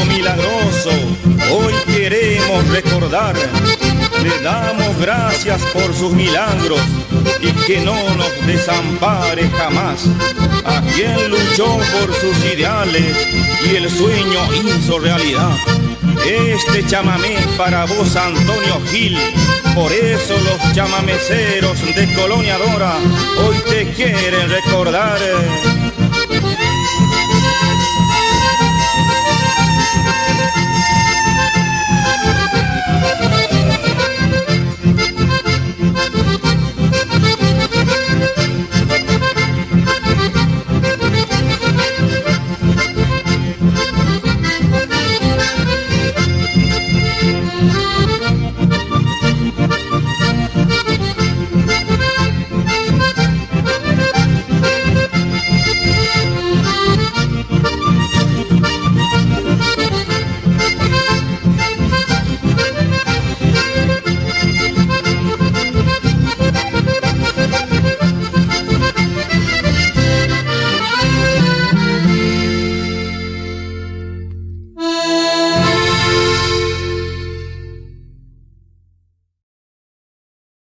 Milagroso, hoy queremos recordar, le damos gracias por sus milagros y que no nos desampare jamás. A quien luchó por sus ideales y el sueño hizo realidad. Este chamamé para vos, Antonio Gil, por eso los chamameceros de Colonia Dora hoy te quieren recordar.